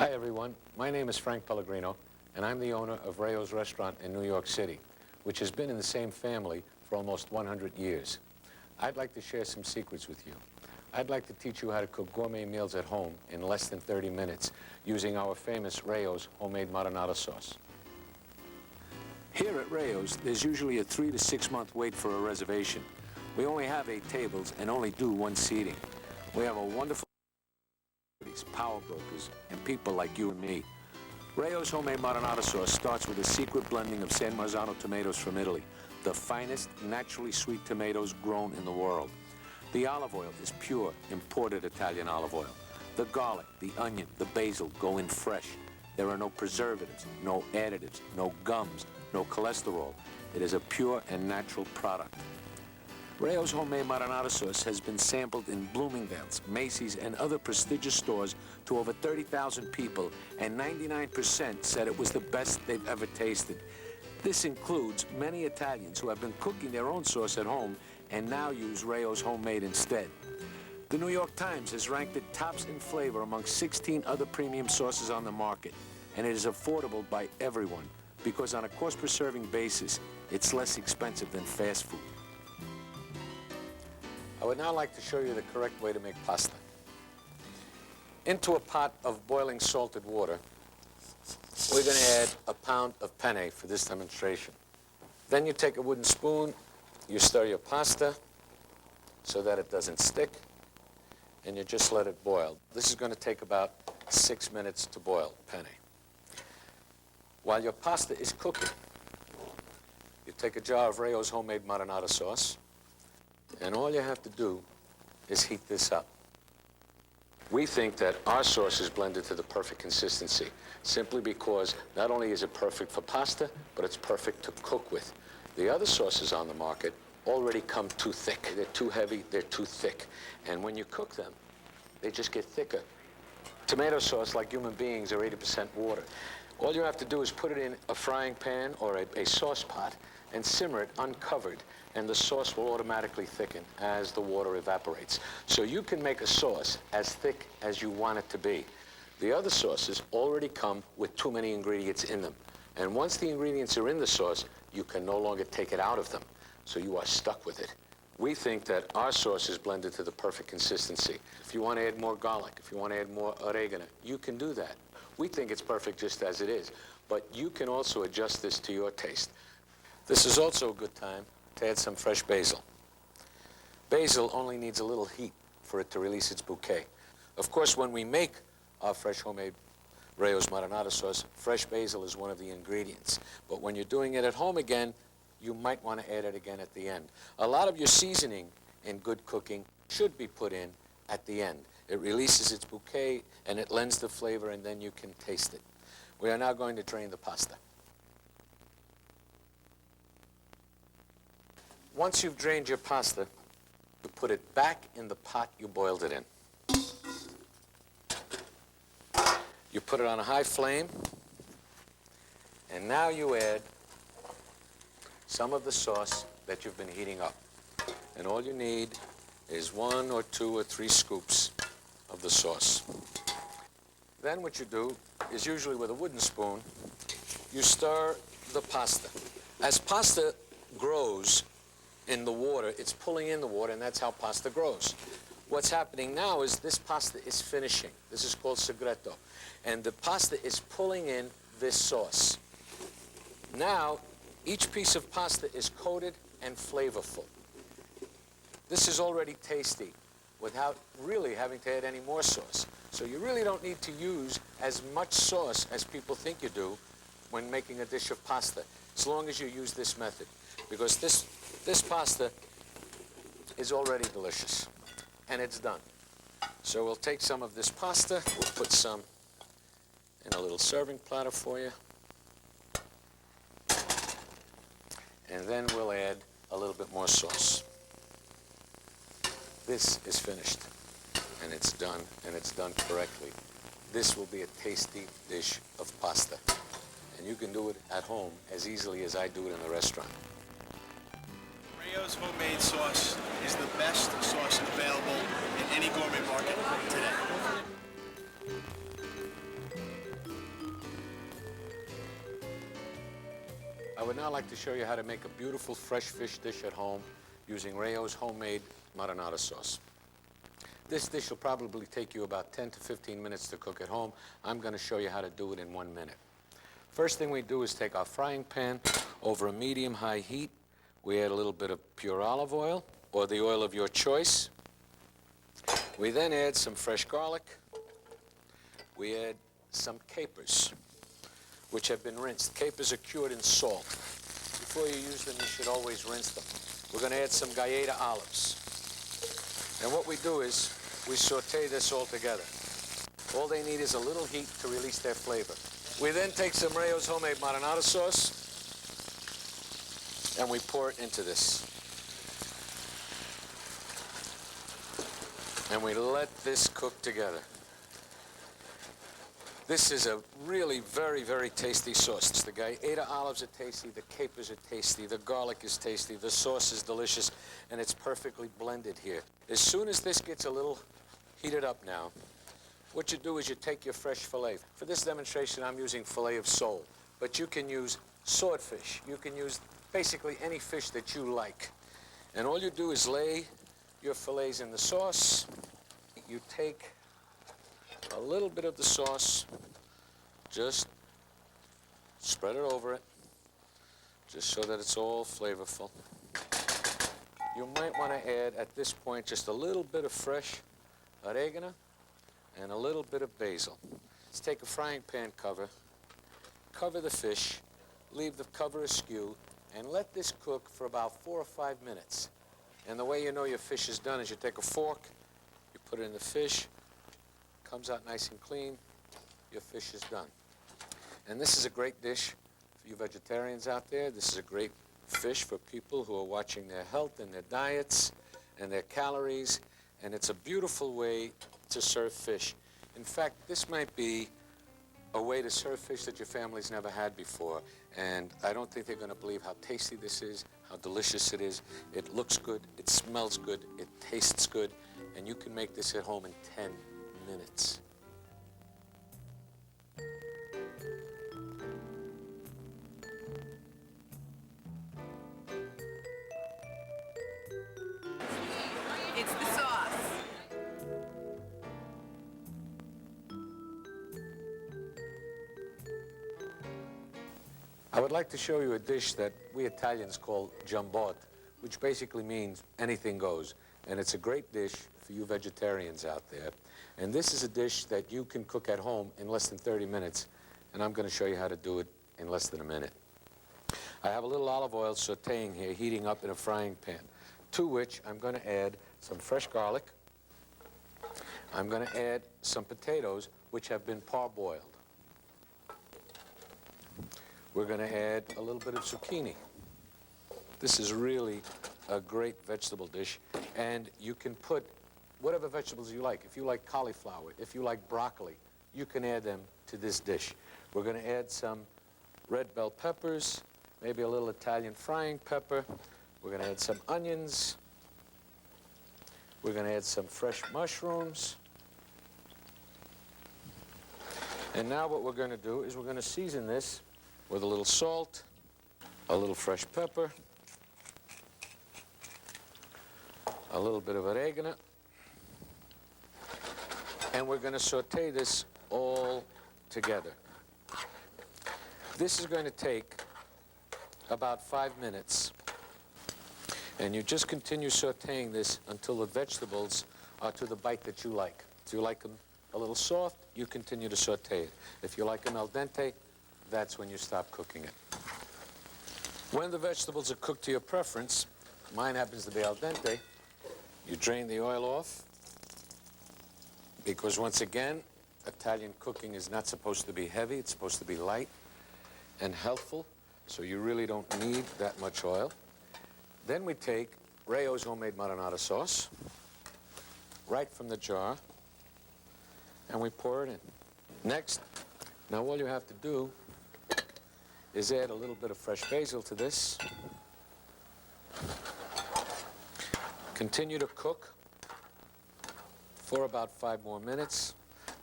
Hi everyone, my name is Frank Pellegrino and I'm the owner of Rayo's Restaurant in New York City, which has been in the same family for almost 100 years. I'd like to share some secrets with you. I'd like to teach you how to cook gourmet meals at home in less than 30 minutes using our famous Rayo's homemade marinara sauce. Here at Rayo's, there's usually a 3 to 6 month wait for a reservation. We only have 8 tables and only do 1 seating. We have a wonderful power brokers, and people like you and me. Rayo's homemade marinara sauce starts with a secret blending of San Marzano tomatoes from Italy, the finest naturally sweet tomatoes grown in the world. The olive oil is pure, imported Italian olive oil. The garlic, the onion, the basil go in fresh. There are no preservatives, no additives, no gums, no cholesterol. It is a pure and natural product. Rayo's homemade marinara sauce has been sampled in Bloomingdale's, Macy's, and other prestigious stores to over 30,000 people, and 99% said it was the best they've ever tasted. This includes many Italians who have been cooking their own sauce at home and now use Rayo's homemade instead. The New York Times has ranked it tops in flavor among 16 other premium sauces on the market, and it is affordable by everyone because on a cost-per-serving basis, it's less expensive than fast food. I would now like to show you the correct way to make pasta. Into a pot of boiling salted water, we're going to add a pound of penne for this demonstration. Then you take a wooden spoon, you stir your pasta so that it doesn't stick, and you just let it boil. This is going to take about 6 minutes to boil penne. While your pasta is cooking, you take a jar of Rayo's homemade marinara sauce, and all you have to do is heat this up. We think that our sauce is blended to the perfect consistency, simply because not only is it perfect for pasta, but it's perfect to cook with. The other sauces on the market already come too thick. They're too heavy, they're too thick. And when you cook them, they just get thicker. Tomato sauce, like human beings, are 80% water. All you have to do is put it in a frying pan or a sauce pot and simmer it uncovered, and the sauce will automatically thicken as the water evaporates. So you can make a sauce as thick as you want it to be. The other sauces already come with too many ingredients in them. And once the ingredients are in the sauce, you can no longer take it out of them. So you are stuck with it. We think that our sauce is blended to the perfect consistency. If you want to add more garlic, if you want to add more oregano, you can do that. We think it's perfect just as it is, but you can also adjust this to your taste. This is also a good time to add some fresh basil. Basil only needs a little heat for it to release its bouquet. Of course, when we make our fresh homemade Rayo's marinara sauce, fresh basil is one of the ingredients. But when you're doing it at home again, you might want to add it again at the end. A lot of your seasoning in good cooking should be put in at the end. It releases its bouquet and it lends the flavor, and then you can taste it. We are now going to drain the pasta. Once you've drained your pasta, you put it back in the pot you boiled it in. You put it on a high flame, and now you add some of the sauce that you've been heating up. And all you need is 1 or 2 or 3 scoops of the sauce. Then what you do is, usually with a wooden spoon, you stir the pasta. As pasta grows in the water, it's pulling in the water, and that's how pasta grows. What's happening now is this pasta is finishing. This is called segretto. And the pasta is pulling in this sauce. Now, each piece of pasta is coated and flavorful. This is already tasty without really having to add any more sauce. So you really don't need to use as much sauce as people think you do when making a dish of pasta, as long as you use this method, because this pasta is already delicious, and it's done. So we'll take some of this pasta, we'll put some in a little serving platter for you, and then we'll add a little bit more sauce. This is finished, and it's done correctly. This will be a tasty dish of pasta, and you can do it at home as easily as I do it in the restaurant. Rayo's homemade sauce is the best sauce available in any gourmet market today. would now like to show you how to make a beautiful fresh fish dish at home using Rayo's homemade marinara sauce. This dish will probably take you about 10 to 15 minutes to cook at home. I'm going to show you how to do it in 1 minute. First thing we do is take our frying pan over a medium-high heat. We add a little bit of pure olive oil or the oil of your choice. We then add some fresh garlic. We add some capers, which have been rinsed. Capers are cured in salt. Before you use them, you should always rinse them. We're going to add some galleta olives. And what we do is we saute this all together. All they need is a little heat to release their flavor. We then take some Rayo's homemade marinara sauce and we pour it into this. And we let this cook together. This is a really very, very tasty sauce. The galleta olives are tasty, the capers are tasty, the garlic is tasty, the sauce is delicious, and it's perfectly blended here. As soon as this gets a little heated up now, what you do is you take your fresh filet. For this demonstration, I'm using filet of sole, but you can use swordfish. You can use basically any fish that you like. And all you do is lay your fillets in the sauce. You take a little bit of the sauce, just spread it over it, just so that it's all flavorful. You might want to add, at this point, just a little bit of fresh oregano and a little bit of basil. Let's take a frying pan cover, cover the fish, leave the cover askew, and let this cook for about 4 or 5 minutes. And the way you know your fish is done is you take a fork, you put it in the fish, comes out nice and clean, your fish is done. And this is a great dish for you vegetarians out there. This is a great fish for people who are watching their health and their diets and their calories. And it's a beautiful way to serve fish. In fact, this might be a way to serve fish that your family's never had before. And I don't think they're going to believe how tasty this is, how delicious it is. It looks good, it smells good, it tastes good, and you can make this at home in 10 minutes. It's the sauce. I would like to show you a dish that we Italians call chiampotta, which basically means anything goes. And it's a great dish for you vegetarians out there. And this is a dish that you can cook at home in less than 30 minutes. And I'm going to show you how to do it in less than a minute. I have a little olive oil sauteing here, heating up in a frying pan, to which I'm going to add some fresh garlic. I'm going to add some potatoes, which have been parboiled. We're going to add a little bit of zucchini. This is really a great vegetable dish, and you can put whatever vegetables you like. If you like cauliflower, if you like broccoli, you can add them to this dish. We're going to add some red bell peppers, maybe a little Italian frying pepper. We're going to add some onions. We're going to add some fresh mushrooms. And now what we're going to do is we're going to season this with a little salt, a little fresh pepper, a little bit of oregano, and we're going to saute this all together. This is going to take about 5 minutes, and you just continue sauteing this until the vegetables are to the bite that you like. If you like them a little soft, you continue to saute it. If you like them al dente, that's when you stop cooking it. When the vegetables are cooked to your preference, mine happens to be al dente, you drain the oil off, because once again, Italian cooking is not supposed to be heavy, it's supposed to be light and healthful, so you really don't need that much oil. Then we take Rayo's homemade marinara sauce, right from the jar, and we pour it in. Next, now all you have to do is add a little bit of fresh basil to this. Continue to cook for about 5 more minutes,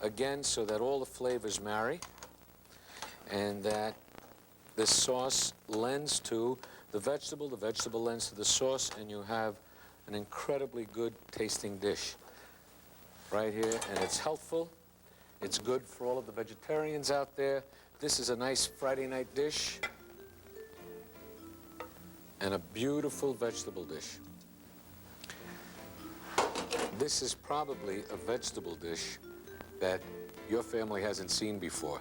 again, so that all the flavors marry and that This sauce lends to the vegetable lends to the sauce, and you have an incredibly good tasting dish right here, and it's healthful. It's good for all of the vegetarians out there. This is a nice Friday night dish and a beautiful vegetable dish. This is probably a vegetable dish that your family hasn't seen before.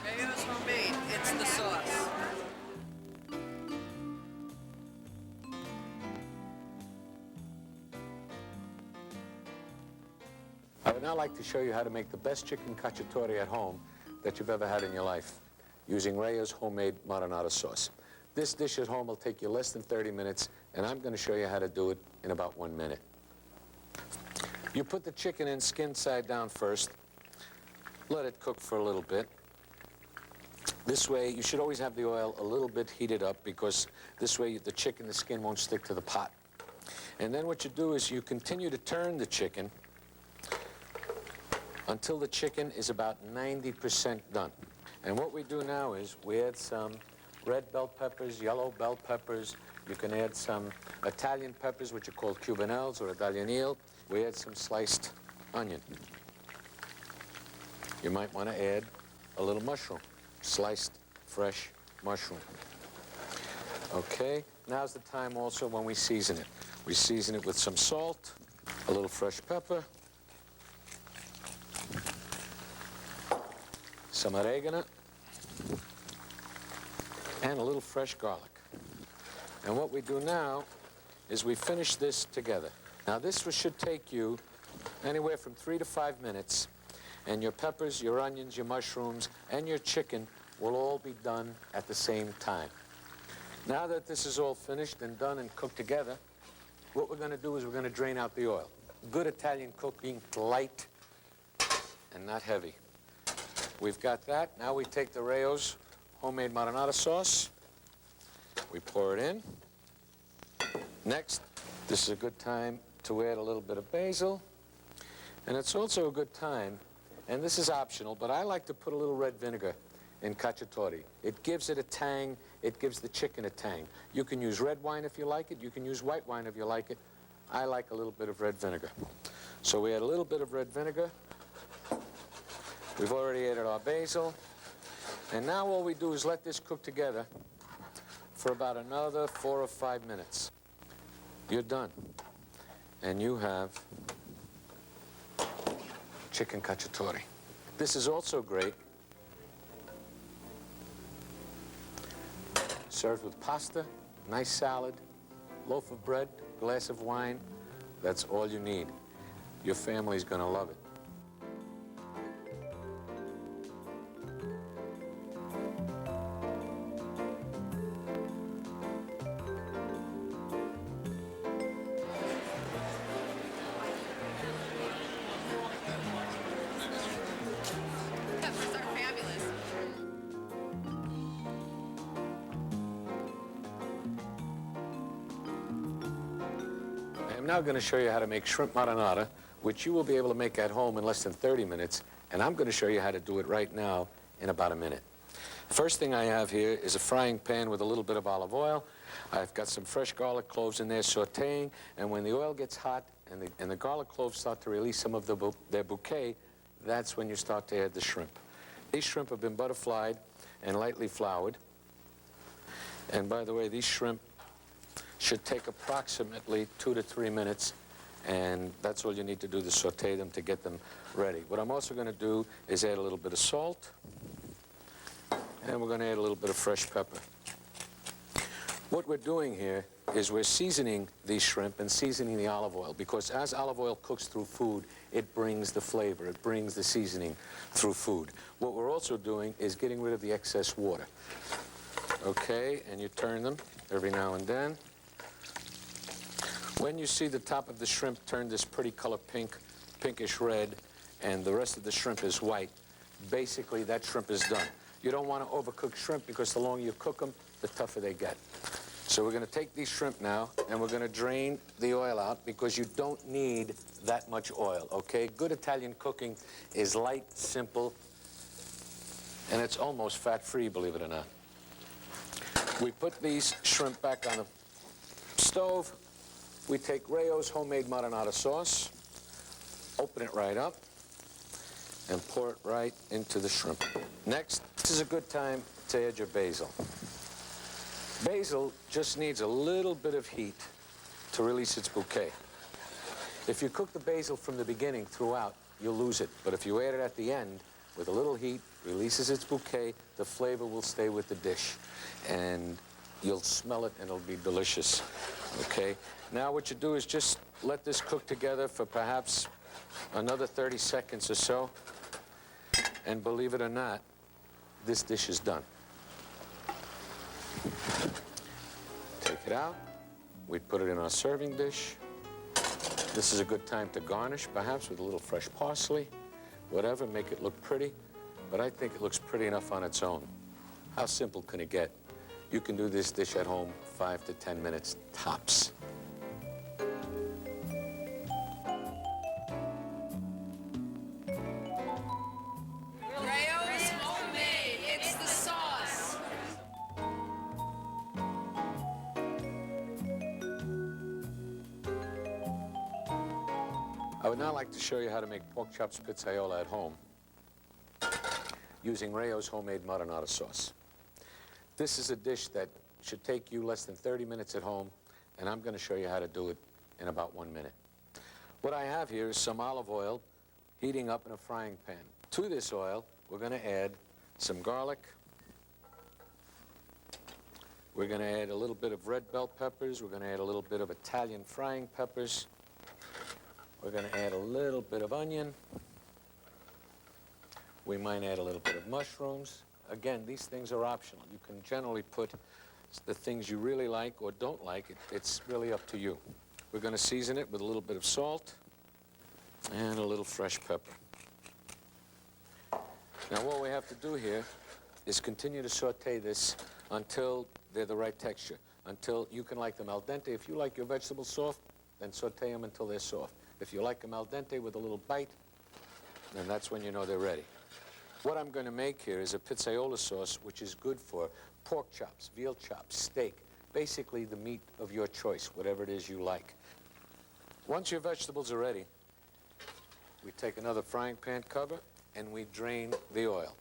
Mayo's homemade. It's the sauce. I would now like to show you how to make the best chicken cacciatore at home that you've ever had in your life using Rayo's homemade marinara sauce. This dish at home will take you less than 30 minutes, and I'm going to show you how to do it in about 1 minute. You put the chicken in skin side down first. Let it cook for a little bit. This way, you should always have the oil a little bit heated up, because this way the chicken, the skin won't stick to the pot. And then what you do is you continue to turn the chicken until the chicken is about 90% done. And what we do now is we add some red bell peppers, yellow bell peppers. You can add some Italian peppers, which are called cubanelles or Italianile. We add some sliced onion. You might want to add a little mushroom, sliced fresh mushroom. Okay, now's the time also when we season it. We season it with some salt, a little fresh pepper, some oregano, and a little fresh garlic. And what we do now is we finish this together. Now this should take you anywhere from 3 to 5 minutes, and your peppers, your onions, your mushrooms, and your chicken will all be done at the same time. Now that this is all finished and done and cooked together, what we're going to do is we're going to drain out the oil. Good Italian cooking, light and not heavy. We've got that. Now we take the Rayo's homemade marinara sauce. We pour it in. Next, this is a good time to add a little bit of basil. And it's also a good time, and this is optional, but I like to put a little red vinegar in cacciatore. It gives it a tang. It gives the chicken a tang. You can use red wine if you like it. You can use white wine if you like it. I like a little bit of red vinegar. So we add a little bit of red vinegar. We've already added our basil. And now all we do is let this cook together for about another 4 or 5 minutes. You're done. And you have chicken cacciatore. This is also great served with pasta, nice salad, loaf of bread, glass of wine. That's all you need. Your family's going to love it. Peppers are fabulous. I'm now going to show you how to make shrimp marinara, which you will be able to make at home in less than 30 minutes, and I'm going to show you how to do it right now in about a minute. First thing I have here is a frying pan with a little bit of olive oil. I've got some fresh garlic cloves in there sauteing, and when the oil gets hot and the garlic cloves start to release some of their bouquet, that's when you start to add the shrimp. These shrimp have been butterflied and lightly floured. And by the way, these shrimp should take approximately 2 to 3 minutes, and that's all you need to do to saute them to get them ready. What I'm also going to do is add a little bit of salt, and we're going to add a little bit of fresh pepper. What we're doing here is we're seasoning these shrimp and seasoning the olive oil, because as olive oil cooks through food, it brings the flavor, it brings the seasoning through food. What we're also doing is getting rid of the excess water. Okay, and you turn them every now and then. When you see the top of the shrimp turn this pretty color pink, pinkish red, and the rest of the shrimp is white, basically that shrimp is done. You don't want to overcook shrimp, because the longer you cook them, the tougher they get. So we're going to take these shrimp now, and we're going to drain the oil out because you don't need that much oil, okay? Good Italian cooking is light, simple, and it's almost fat-free, believe it or not. We put these shrimp back on the stove. We take Rayo's homemade marinara sauce, open it right up, and pour it right into the shrimp. Next, this is a good time to add your basil. Basil just needs a little bit of heat to release its bouquet. If you cook the basil from the beginning throughout, you'll lose it. But if you add it at the end, with a little heat, releases its bouquet, the flavor will stay with the dish. And you'll smell it and it'll be delicious, okay? Now what you do is just let this cook together for perhaps another 30 seconds or so. And believe it or not, this dish is done. Take it out. We put it in our serving dish. This is a good time to garnish, perhaps with a little fresh parsley, whatever, make it look pretty. But I think it looks pretty enough on its own. How simple can it get? You can do this dish at home 5 to 10 minutes tops. Rayo's homemade. It's the sauce. I would now like to show you how to make pork chops pizzaiola at home using Rayo's homemade marinara sauce. This is a dish that should take you less than 30 minutes at home, and I'm going to show you how to do it in about 1 minute. What I have here is some olive oil heating up in a frying pan. To this oil, we're going to add some garlic. We're going to add a little bit of red bell peppers. We're going to add a little bit of Italian frying peppers. We're going to add a little bit of onion. We might add a little bit of mushrooms. Again, these things are optional. You can generally put the things you really like or don't like. It's really up to you. We're going to season it with a little bit of salt and a little fresh pepper. Now, what we have to do here is continue to saute this until they're the right texture, until you can like them al dente. If you like your vegetables soft, then saute them until they're soft. If you like them al dente with a little bite, then that's when you know they're ready. What I'm going to make here is a pizzaiola sauce, which is good for pork chops, veal chops, steak, basically the meat of your choice, whatever it is you like. Once your vegetables are ready, we take another frying pan cover and we drain the oil.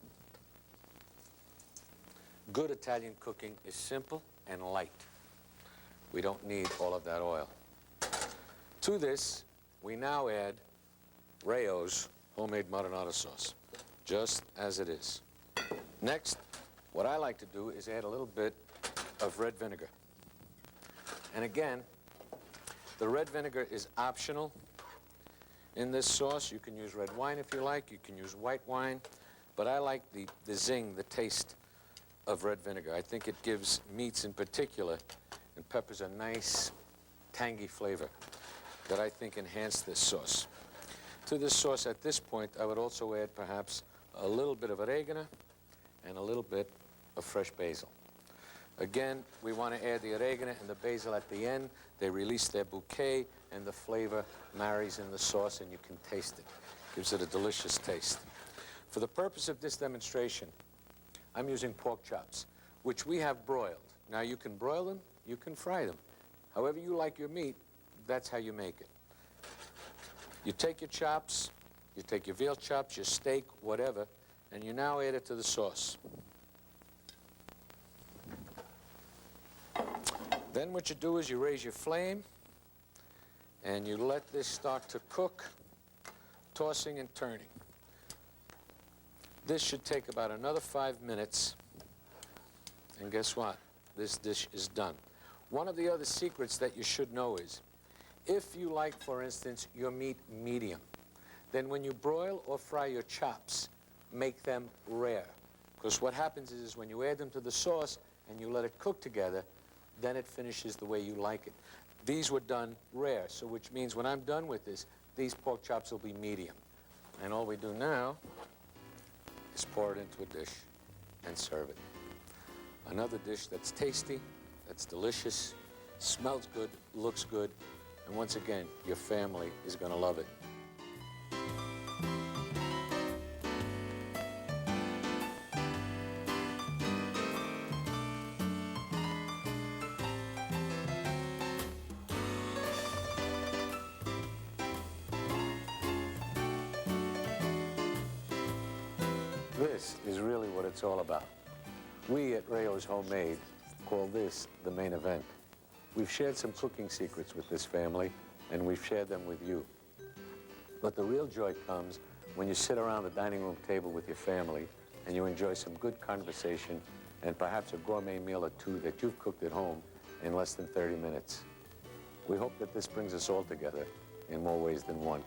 Good Italian cooking is simple and light. We don't need all of that oil. To this, we now add Rayo's homemade marinara sauce, just as it is. Next, what I like to do is add a little bit of red vinegar. And again, the red vinegar is optional in this sauce. You can use red wine if you like. You can use white wine. But I like the zing, the taste of red vinegar. I think it gives meats in particular and peppers a nice, tangy flavor that I think enhance this sauce. To this sauce at this point, I would also add perhaps a little bit of oregano and a little bit of fresh basil. Again, we want to add the oregano and the basil at the end. They release their bouquet and the flavor marries in the sauce and you can taste it. Gives it a delicious taste. For the purpose of this demonstration, I'm using pork chops, which we have broiled. Now you can broil them, you can fry them. However you like your meat, that's how you make it. You take your chops, you take your veal chops, your steak, whatever, and you now add it to the sauce. Then what you do is you raise your flame and you let this start to cook, tossing and turning. This should take about another 5 minutes, and guess what? This dish is done. One of the other secrets that you should know is, if you like, for instance, your meat medium, then when you broil or fry your chops, make them rare. Because what happens is when you add them to the sauce and you let it cook together, then it finishes the way you like it. These were done rare, so which means when I'm done with this, these pork chops will be medium. And all we do now is pour it into a dish and serve it. Another dish that's tasty that's delicious, smells good, looks good, and once again, your family is going to love it. This is really what it's all about. We at Rayo's Homemade call this the main event. We've shared some cooking secrets with this family, and we've shared them with you. But the real joy comes when you sit around the dining room table with your family and you enjoy some good conversation and perhaps a gourmet meal or two that you've cooked at home in less than 30 minutes. We hope that this brings us all together in more ways than one.